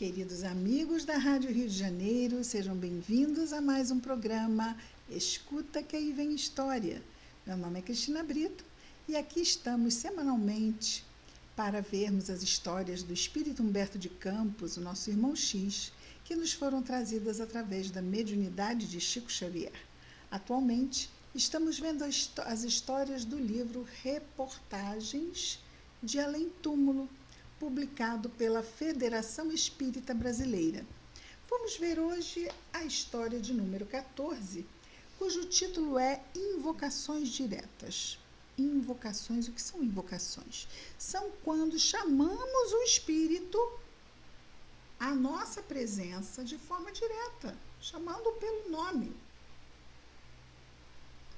Queridos amigos da Rádio Rio de Janeiro, sejam bem-vindos a mais um programa Escuta que aí vem história. Meu nome é Cristina Brito e aqui estamos semanalmente para vermos as histórias do espírito Humberto de Campos, o nosso irmão X, que nos foram trazidas através da mediunidade de Chico Xavier. Atualmente, estamos vendo as histórias do livro Reportagens de Além Túmulo, publicado pela Federação Espírita Brasileira. Vamos ver hoje a história de número 14, cujo título é Invocações Diretas. Invocações, o que são invocações? São quando chamamos o espírito à nossa presença de forma direta, chamando pelo nome.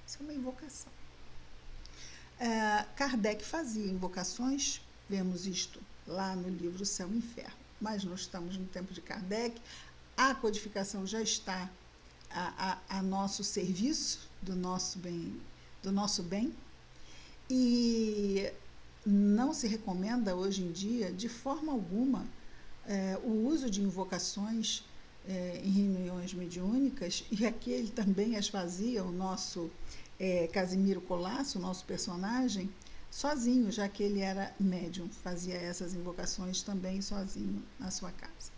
Isso é uma invocação. Kardec fazia invocações, vemos isto lá no livro Céu e Inferno, mas nós estamos no tempo de Kardec, a codificação já está a nosso serviço, do nosso bem, e não se recomenda hoje em dia, de forma alguma, o uso de invocações em reuniões mediúnicas, e aqui ele também as fazia, o nosso Casimiro Colasso, o nosso personagem, sozinho, já que ele era médium, fazia essas invocações também sozinho na sua casa.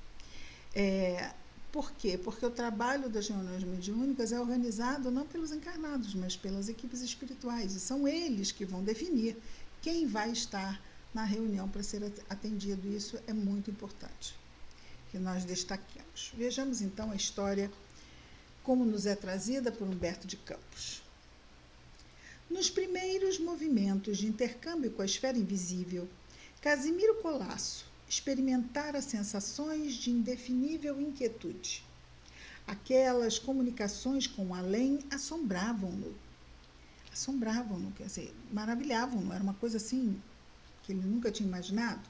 Por quê? Porque o trabalho das reuniões mediúnicas é organizado não pelos encarnados, mas pelas equipes espirituais, e são eles que vão definir quem vai estar na reunião para ser atendido. Isso é muito importante que nós destaquemos. Vejamos então a história como nos é trazida por Humberto de Campos. Nos primeiros movimentos de intercâmbio com a esfera invisível, Casimiro Colasso experimentara sensações de indefinível inquietude. Aquelas comunicações com o além assombravam-no, quer dizer, maravilhavam-no, era uma coisa assim que ele nunca tinha imaginado.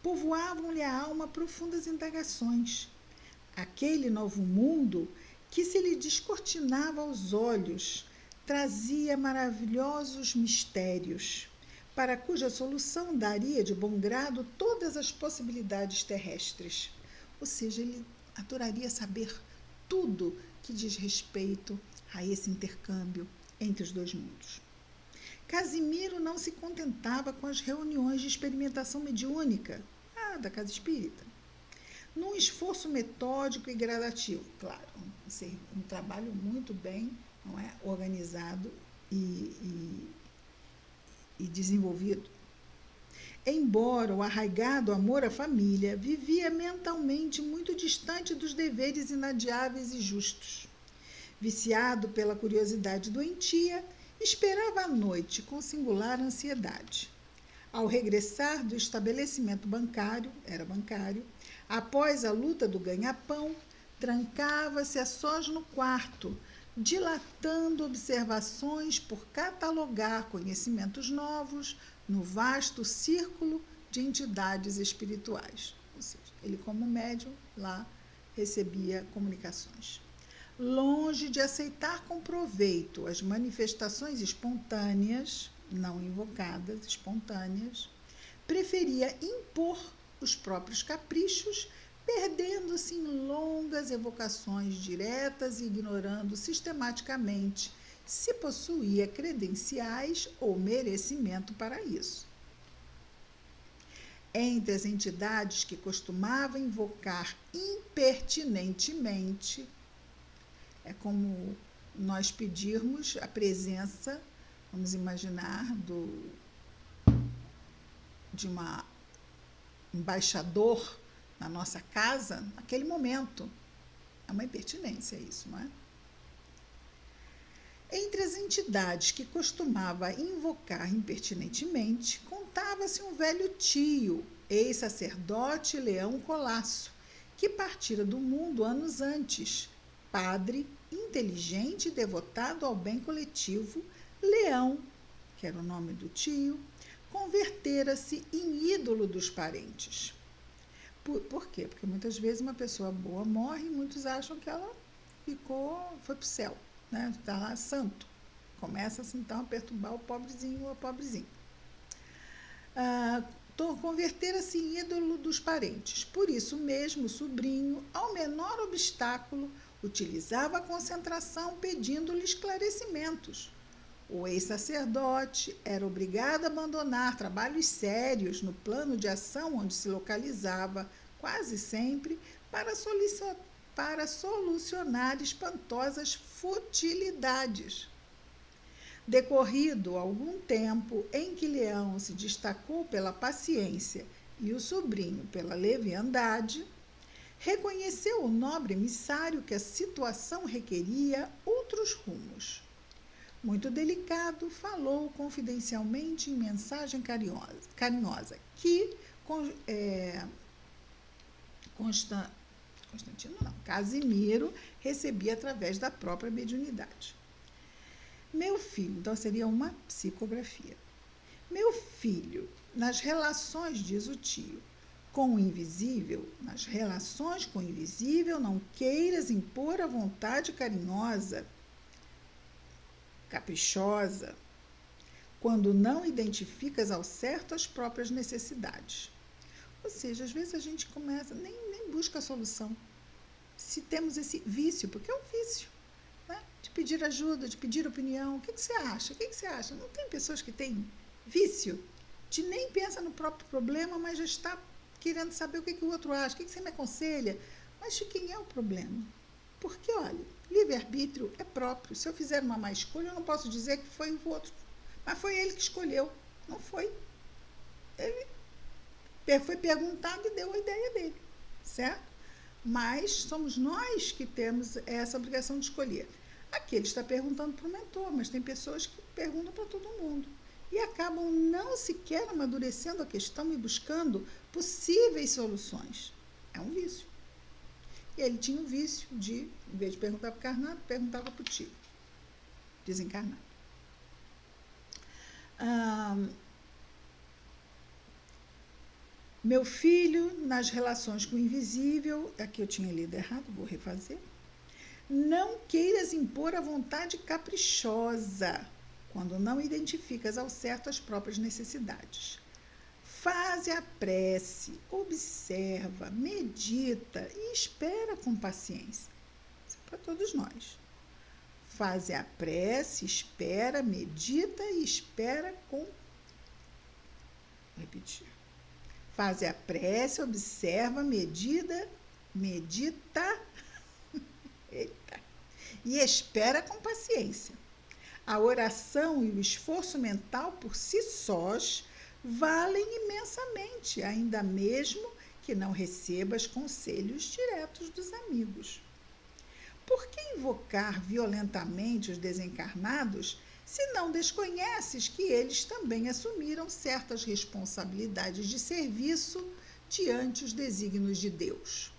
Povoavam-lhe a alma profundas indagações. Aquele novo mundo que se lhe descortinava aos olhos trazia maravilhosos mistérios, para cuja solução daria de bom grado todas as possibilidades terrestres. Ou seja, ele adoraria saber tudo que diz respeito a esse intercâmbio entre os dois mundos. Casimiro não se contentava com as reuniões de experimentação mediúnica da Casa Espírita. Num esforço metódico e gradativo, claro, um trabalho muito bem, não é, organizado e desenvolvido. Embora o arraigado amor à família vivia mentalmente muito distante dos deveres inadiáveis e justos. Viciado pela curiosidade doentia, esperava a noite com singular ansiedade. Ao regressar do estabelecimento bancário, após a luta do ganha-pão, trancava-se a sós no quarto, dilatando observações por catalogar conhecimentos novos no vasto círculo de entidades espirituais. Ou seja, ele como médium lá recebia comunicações. Longe de aceitar com proveito as manifestações espontâneas, não invocadas, espontâneas, preferia impor os próprios caprichos, perdendo-se em longas evocações diretas e ignorando sistematicamente se possuía credenciais ou merecimento para isso. Entre as entidades que costumava invocar impertinentemente, é como nós pedirmos a presença, vamos imaginar, de um embaixador na nossa casa, naquele momento. É uma impertinência isso, não é? Entre as entidades que costumava invocar impertinentemente, contava-se um velho tio, ex-sacerdote Leão Colasso, que partira do mundo anos antes. Padre, inteligente e devotado ao bem coletivo, Leão, que era o nome do tio, convertera-se em ídolo dos parentes. Por quê? Porque muitas vezes uma pessoa boa morre e muitos acham que ela foi para o céu, né? Está lá santo. Começa-se então a perturbar o pobrezinho ou a pobrezinha. convertera-se em ídolo dos parentes. Por isso mesmo, o sobrinho, ao menor obstáculo, utilizava a concentração pedindo-lhe esclarecimentos. O ex-sacerdote era obrigado a abandonar trabalhos sérios no plano de ação onde se localizava, quase sempre, para solucionar espantosas futilidades. Decorrido algum tempo em que Leão se destacou pela paciência e o sobrinho pela leviandade, reconheceu o nobre emissário que a situação requeria outros rumos. Muito delicado, falou confidencialmente em mensagem carinhosa que Casimiro recebia através da própria mediunidade. Meu filho, então seria uma psicografia. Meu filho, nas relações, diz o tio, com o invisível, nas relações com o invisível, não queiras impor a vontade carinhosa, caprichosa, quando não identificas ao certo as próprias necessidades. Ou seja, às vezes a gente começa, nem busca a solução. Se temos esse vício, porque é um vício, né? De pedir ajuda, de pedir opinião. O que você acha? O que você acha? Não tem pessoas que têm vício de nem pensa no próprio problema, mas já está querendo saber o que o outro acha, o que você me aconselha. Mas de quem é o problema? Porque, olha, livre-arbítrio é próprio. Se eu fizer uma má escolha, eu não posso dizer que foi o outro. Mas foi ele que escolheu. Não foi. Ele foi perguntado e deu a ideia dele. Certo? Mas somos nós que temos essa obrigação de escolher. Aqui ele está perguntando para o mentor, mas tem pessoas que perguntam para todo mundo. E acabam não sequer amadurecendo a questão e buscando possíveis soluções. É um vício. E ele tinha o vício de, em vez de perguntar para o encarnado, perguntava para o tio, desencarnado. Meu filho, nas relações com o invisível, aqui eu tinha lido errado, vou refazer. Não queiras impor a vontade caprichosa, quando não identificas ao certo as próprias necessidades. Faze a prece, observa, medita e espera com paciência. Isso é para todos nós. Faze a prece, espera, medita e espera com... Vou repetir. Faze a prece, observa, medita eita, e espera com paciência. A oração e o esforço mental por si sós valem imensamente, ainda mesmo que não recebas conselhos diretos dos amigos. Por que invocar violentamente os desencarnados se não desconheces que eles também assumiram certas responsabilidades de serviço diante os desígnios de Deus?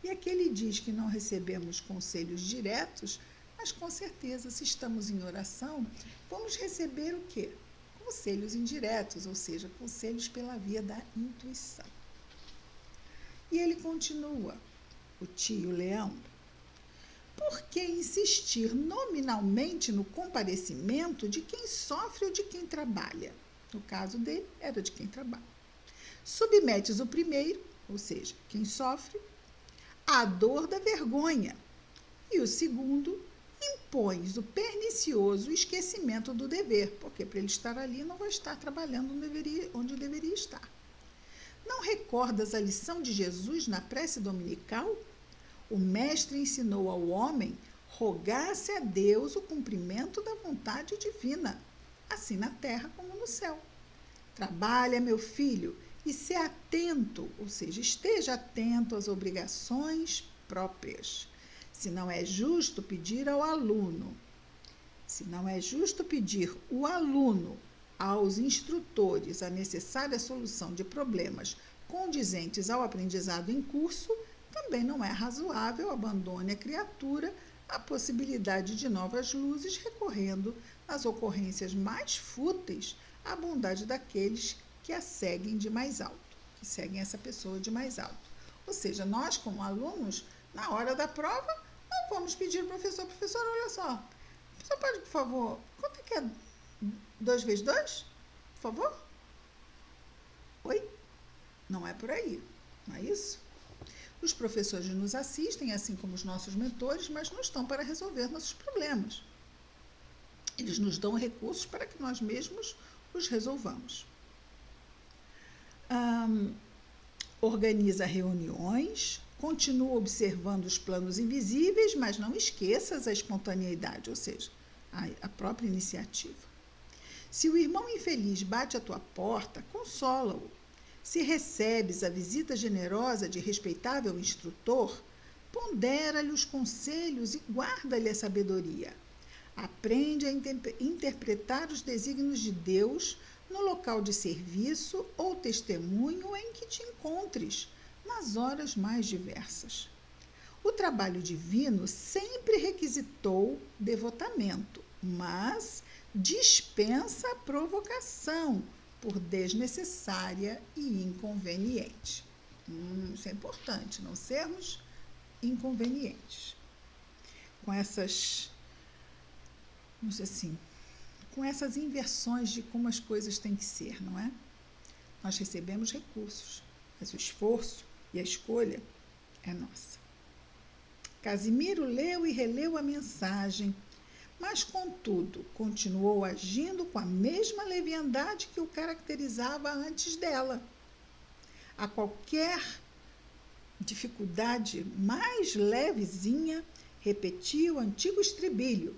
E aqui ele diz que não recebemos conselhos diretos, mas com certeza, se estamos em oração, vamos receber o quê? Conselhos indiretos, ou seja, conselhos pela via da intuição. E ele continua, o tio Leão. Por que insistir nominalmente no comparecimento de quem sofre ou de quem trabalha? No caso dele, era de quem trabalha. Submetes o primeiro, ou seja, quem sofre, à dor da vergonha, e o segundo, impões o pernicioso esquecimento do dever, porque para ele estar ali não vai estar trabalhando onde deveria estar. Não recordas a lição de Jesus na prece dominical? O mestre ensinou ao homem rogar-se a Deus o cumprimento da vontade divina, assim na terra como no céu. Trabalha, meu filho, e se atento, ou seja, esteja atento às obrigações próprias. Se não é justo pedir o aluno aos instrutores a necessária solução de problemas condizentes ao aprendizado em curso, também não é razoável abandone a criatura à possibilidade de novas luzes, recorrendo às ocorrências mais fúteis à bondade daqueles que a seguem de mais alto, que seguem essa pessoa de mais alto. Ou seja, nós, como alunos, na hora da prova, não vamos pedir ao professor, olha só, você pode, por favor, quanto é que é 2 vezes 2? Por favor? Oi? Não é por aí, não é isso? Os professores nos assistem, assim como os nossos mentores, mas não estão para resolver nossos problemas. Eles nos dão recursos para que nós mesmos os resolvamos. Organiza reuniões, continua observando os planos invisíveis, mas não esqueças a espontaneidade, ou seja, a própria iniciativa. Se o irmão infeliz bate à tua porta, consola-o. Se recebes a visita generosa de respeitável instrutor, pondera-lhe os conselhos e guarda-lhe a sabedoria. Aprende a interpretar os desígnios de Deus no local de serviço ou testemunho em que te encontres, nas horas mais diversas. O trabalho divino sempre requisitou devotamento, mas dispensa a provocação, por desnecessária e inconveniente. Isso é importante, não sermos inconvenientes. Com essas, vamos dizer assim, com essas inversões de como as coisas têm que ser, não é? Nós recebemos recursos, mas o esforço e a escolha é nossa. Casimiro leu e releu a mensagem, mas, contudo, continuou agindo com a mesma leviandade que o caracterizava antes dela. A qualquer dificuldade mais levezinha, repetia o antigo estribilho: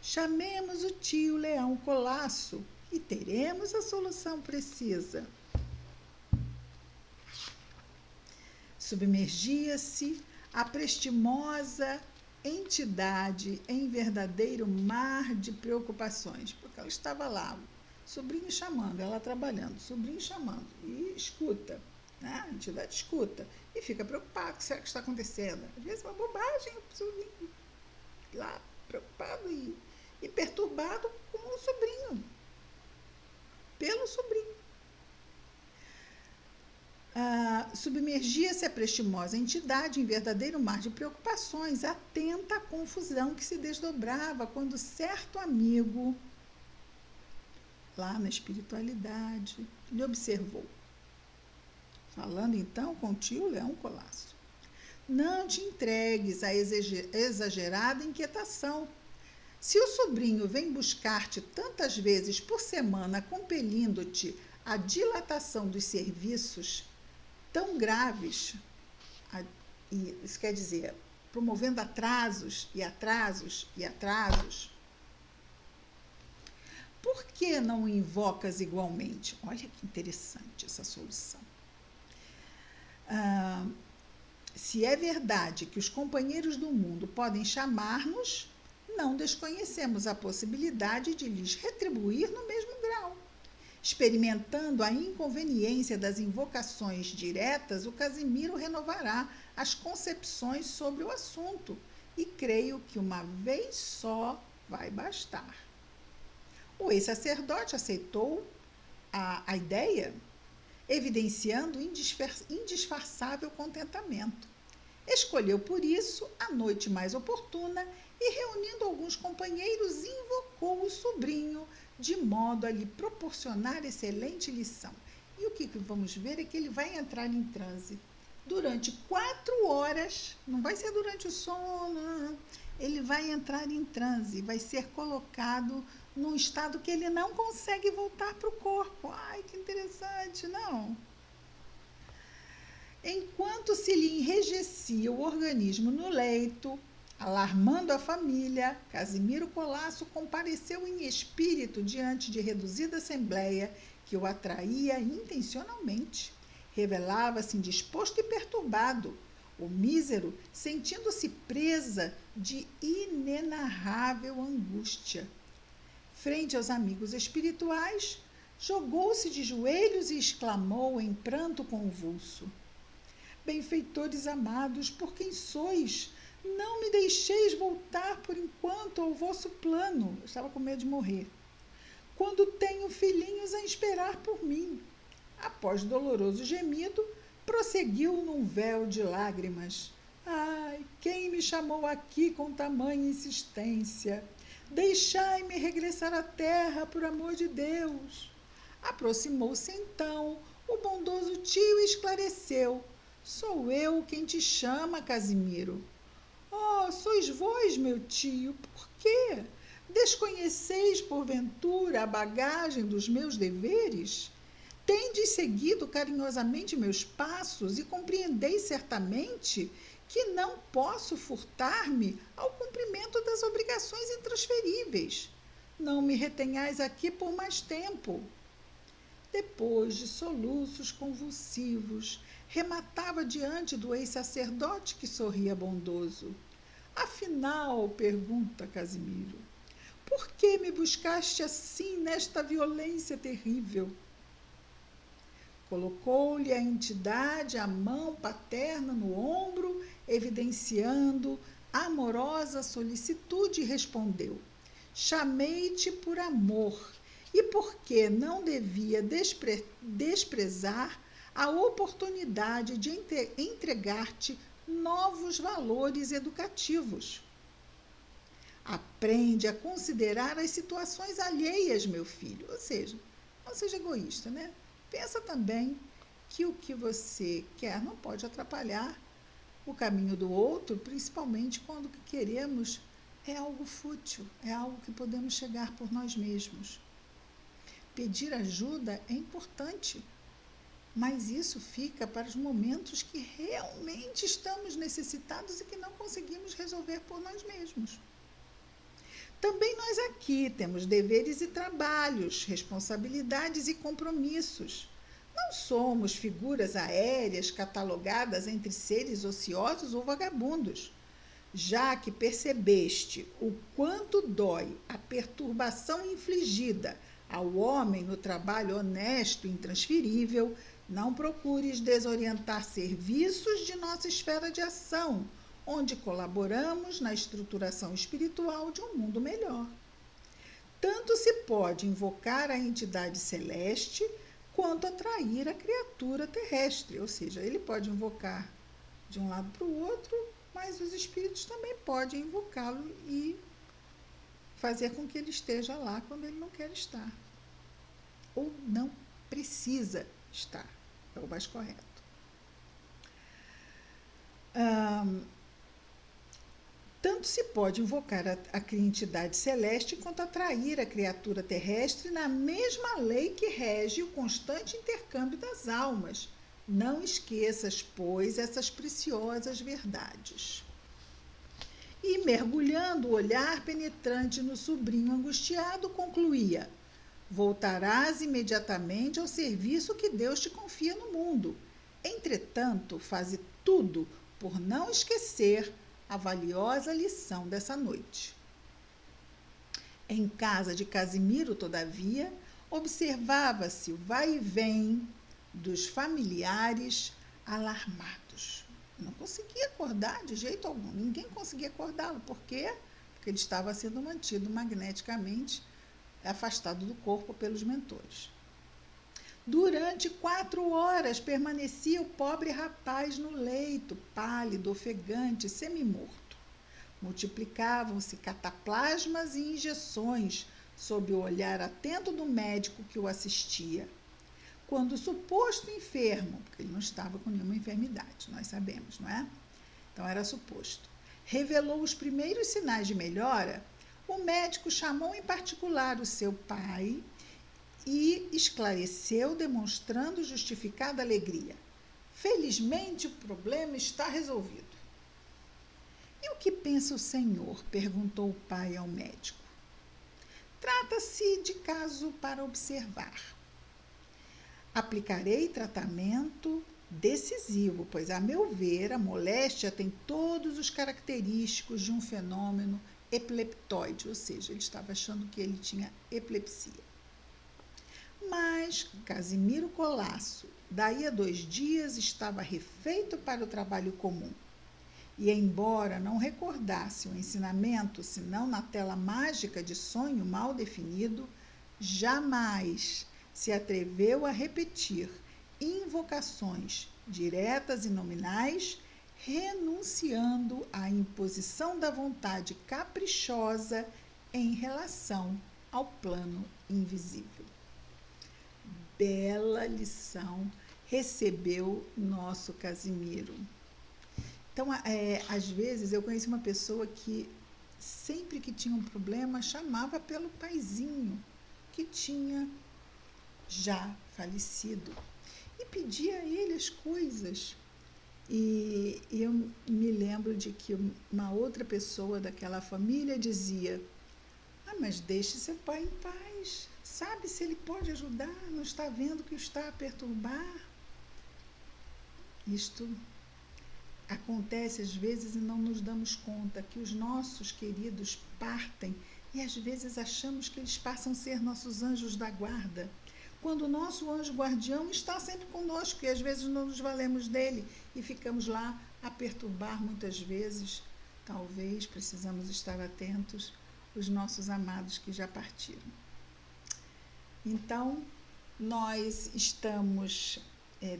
chamemos o tio Leão Colasso e teremos a solução precisa. Submergia-se a prestimosa entidade em verdadeiro mar de preocupações, porque ela estava lá, sobrinho chamando, ela trabalhando, sobrinho chamando, e escuta, né? A entidade escuta, e fica preocupada, o que será que está acontecendo? Às vezes é uma bobagem, o sobrinho lá, preocupado e perturbado com o sobrinho, pelo sobrinho. Submergia-se a prestimosa entidade em verdadeiro mar de preocupações, atenta à confusão que se desdobrava quando certo amigo, lá na espiritualidade, lhe observou. Falando então com o tio Leão Colasso: não te entregues à exagerada inquietação. Se o sobrinho vem buscar-te tantas vezes por semana, compelindo-te à dilatação dos serviços tão graves, isso quer dizer, promovendo atrasos e atrasos e atrasos, por que não o invocas igualmente? Olha que interessante essa solução. Se é verdade que os companheiros do mundo podem chamar-nos, não desconhecemos a possibilidade de lhes retribuir no mesmo grau. Experimentando a inconveniência das invocações diretas, o Casimiro renovará as concepções sobre o assunto, e creio que uma vez só vai bastar. O ex-sacerdote aceitou a ideia, evidenciando indisfarçável contentamento. Escolheu, por isso, a noite mais oportuna e, reunindo alguns companheiros, invocou o sobrinho, de modo a lhe proporcionar excelente lição. E o que vamos ver é que ele vai entrar em transe durante 4 horas, não vai ser durante o sono, não. Ele vai entrar em transe, vai ser colocado num estado que ele não consegue voltar para o corpo. Ai, que interessante, não? Enquanto se lhe enrijecia o organismo no leito, alarmando a família, Casimiro Colasso compareceu em espírito diante de reduzida assembleia que o atraía intencionalmente. Revelava-se indisposto e perturbado. O mísero, sentindo-se presa de inenarrável angústia. Frente aos amigos espirituais, jogou-se de joelhos e exclamou em pranto convulso: benfeitores amados, por quem sois? Não me deixeis voltar por enquanto ao vosso plano. Eu estava com medo de morrer. Quando tenho filhinhos a esperar por mim. Após doloroso gemido, prosseguiu num véu de lágrimas: ai, quem me chamou aqui com tamanha insistência? Deixai-me regressar à terra, por amor de Deus. Aproximou-se então O bondoso tio esclareceu: sou eu quem te chama, Casimiro. Oh, sois vós, meu tio, por quê? Desconheceis, porventura, a bagagem dos meus deveres? Tendes seguido carinhosamente meus passos e compreendeis certamente que não posso furtar-me ao cumprimento das obrigações intransferíveis. Não me retenhais aqui por mais tempo. Depois de soluços convulsivos, rematava diante do ex-sacerdote que sorria bondoso. Afinal, pergunta Casimiro, por que me buscaste assim nesta violência terrível? Colocou-lhe a entidade a mão paterna no ombro, evidenciando amorosa solicitude, e respondeu: chamei-te por amor e porque não devia desprezar a oportunidade de entregar-te novos valores educativos. Aprende a considerar as situações alheias, meu filho. Ou seja, não seja egoísta, né? Pensa também que o que você quer não pode atrapalhar o caminho do outro, principalmente quando o que queremos é algo fútil, é algo que podemos chegar por nós mesmos. Pedir ajuda é importante, mas isso fica para os momentos que realmente estamos necessitados e que não conseguimos resolver por nós mesmos. Também nós aqui temos deveres e trabalhos, responsabilidades e compromissos. Não somos figuras aéreas catalogadas entre seres ociosos ou vagabundos. Já que percebeste o quanto dói a perturbação infligida ao homem no trabalho honesto e intransferível, não procures desorientar serviços de nossa esfera de ação, onde colaboramos na estruturação espiritual de um mundo melhor. Tanto se pode invocar a entidade celeste, quanto atrair a criatura terrestre, ou seja, ele pode invocar de um lado para o outro, mas os espíritos também podem invocá-lo e fazer com que ele esteja lá quando ele não quer estar. Ou não precisa estar, é o mais correto. Tanto se pode invocar a entidade celeste quanto atrair a criatura terrestre na mesma lei que rege o constante intercâmbio das almas. Não esqueças, pois, essas preciosas verdades. E, mergulhando o olhar penetrante no sobrinho angustiado, concluía: voltarás imediatamente ao serviço que Deus te confia no mundo. Entretanto, faze tudo por não esquecer a valiosa lição dessa noite. Em casa de Casimiro, todavia, observava-se o vai e vem dos familiares alarmados. Não conseguia acordar de jeito algum, ninguém conseguia acordá-lo. Por quê? Porque ele estava sendo mantido magneticamente afastado do corpo pelos mentores. Durante 4 horas permanecia o pobre rapaz no leito, pálido, ofegante, semimorto. Multiplicavam-se cataplasmas e injeções sob o olhar atento do médico que o assistia. Quando o suposto enfermo, porque ele não estava com nenhuma enfermidade, nós sabemos, não é? Então era suposto, revelou os primeiros sinais de melhora, o médico chamou em particular o seu pai e esclareceu, demonstrando justificada alegria. Felizmente o problema está resolvido. E o que pensa o senhor? Perguntou o pai ao médico. Trata-se de caso para observar. Aplicarei tratamento decisivo, pois, a meu ver, a moléstia tem todos os característicos de um fenômeno epileptoide, ou seja, ele estava achando que ele tinha epilepsia. Mas Casimiro Colasso, daí a 2 dias, estava refeito para o trabalho comum. E, embora não recordasse o ensinamento, senão na tela mágica de sonho mal definido, jamais se atreveu a repetir invocações diretas e nominais, renunciando à imposição da vontade caprichosa em relação ao plano invisível. Bela lição recebeu nosso Casimiro. Então, às vezes, eu conheci uma pessoa que sempre que tinha um problema chamava pelo paizinho, que tinha já falecido, e pedia a ele as coisas. E eu me lembro de que uma outra pessoa daquela família dizia: mas deixe seu pai em paz, sabe se ele pode ajudar, não está vendo que o está a perturbar? Isto acontece às vezes e não nos damos conta que os nossos queridos partem e às vezes achamos que eles passam a ser nossos anjos da guarda, quando o nosso anjo guardião está sempre conosco e às vezes não nos valemos dele e ficamos lá a perturbar muitas vezes. Talvez precisamos estar atentos os nossos amados que já partiram. Então, nós estamos,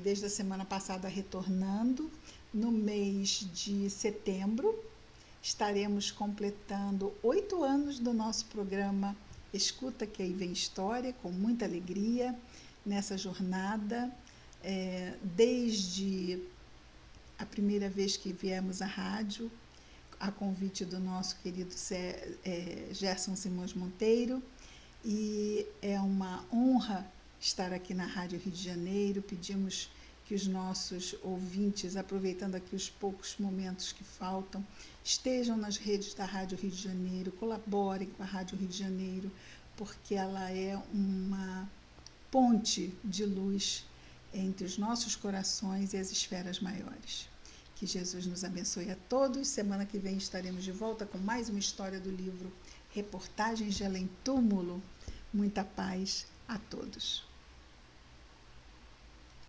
desde a semana passada, retornando. No mês de setembro, estaremos completando 8 anos do nosso programa Escuta que aí vem história, com muita alegria nessa jornada, desde a primeira vez que viemos à rádio, a convite do nosso querido Gerson Simões Monteiro, e é uma honra estar aqui na Rádio Rio de Janeiro. Pedimos que os nossos ouvintes, aproveitando aqui os poucos momentos que faltam, estejam nas redes da Rádio Rio de Janeiro, colaborem com a Rádio Rio de Janeiro, porque ela é uma ponte de luz entre os nossos corações e as esferas maiores. Que Jesus nos abençoe a todos. Semana que vem estaremos de volta com mais uma história do livro Reportagens de Além Túmulo. Muita paz a todos.